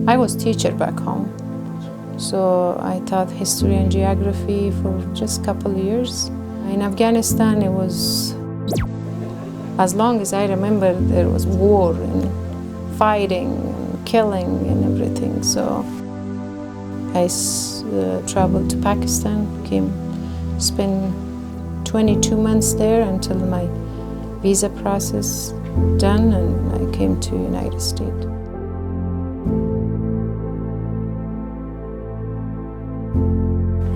I was teacher back home. So I taught history and geography for just a couple of years. In Afghanistan, it was, as long as I remember, there was war and fighting and killing and everything. So I traveled to Pakistan, spent 22 months there until my visa process done, and I came to United States.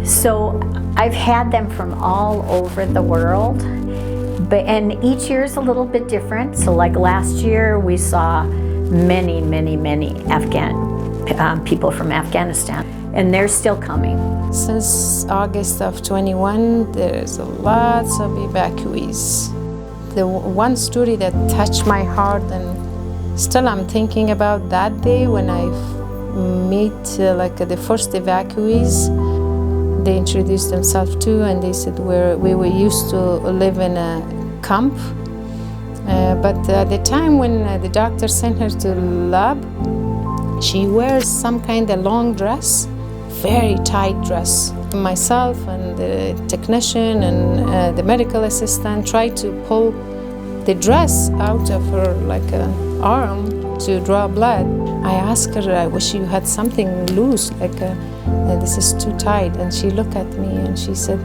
So I've had them from all over the world, and each year is a little bit different. So like last year, we saw many Afghan people from Afghanistan, and they're still coming. Since August of 21, there's lots of evacuees. The one story that touched my heart, and still I'm thinking about that day when I meet the first evacuees. They introduced themselves too, and they said we were used to live in a camp. But at the time when the doctor sent her to lab, she wears some kind of long dress, very tight dress. Myself and the technician and the medical assistant tried to pull the dress out of her arm to draw blood. I asked her, I wish you had something loose, this is too tight. And she looked at me and she said,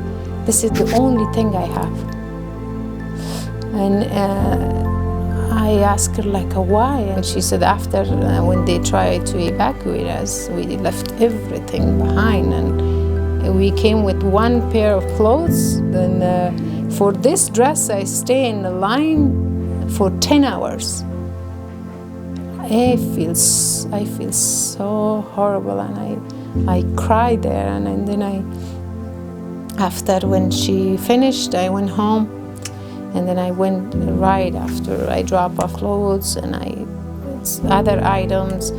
this is the only thing I have. And I asked her why, and she said after when they tried to evacuate us, we left everything behind, and we came with one pair of clothes. Then for this dress, I stay in the line for 10 hours. I feel so horrible, and I cried there, and then after when she finished, I went home. And then I went right after I dropped off clothes and other items.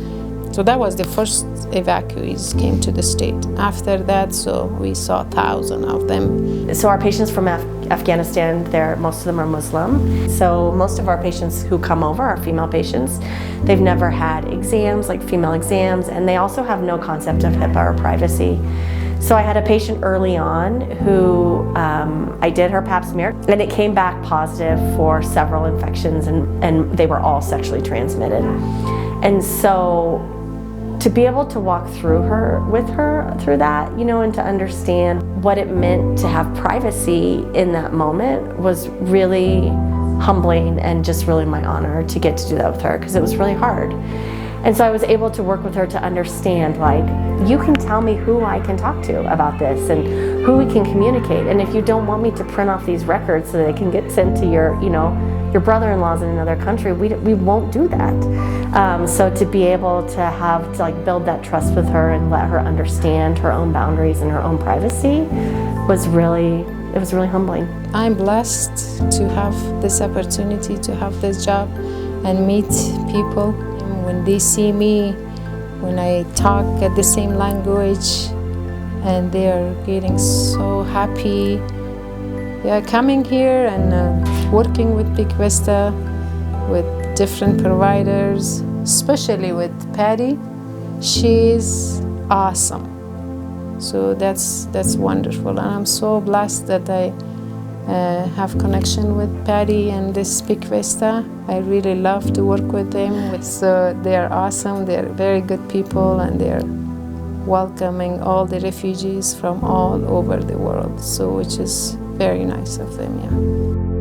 So that was the first evacuees came to the state. After that, so we saw thousands of them. So our patients from Afghanistan, most of them are Muslim. So most of our patients who come over are female patients. They've never had exams, like female exams, and they also have no concept of HIPAA or privacy. So I had a patient early on who I did her pap smear, and it came back positive for several infections, and they were all sexually transmitted. And so to be able to walk with her through that, and to understand what it meant to have privacy in that moment was really humbling, and just really my honor to get to do that with her, because it was really hard. And so I was able to work with her to understand, you can tell me who I can talk to about this and who we can communicate. And if you don't want me to print off these records so they can get sent to your brother-in-laws in another country, we won't do that. So to be able to build that trust with her and let her understand her own boundaries and her own privacy was really humbling. I'm blessed to have this opportunity to have this job and meet people. When they see me, when I talk at the same language, and they are getting so happy. Coming here and working with Big Vista, with different providers, especially with Patty, she's awesome. So that's wonderful, and I'm so blessed that I have connection with Patty and this Big Vista. I really love to work with them. They're awesome, they're very good people, and they're welcoming all the refugees from all over the world, so which is very nice of them, yeah.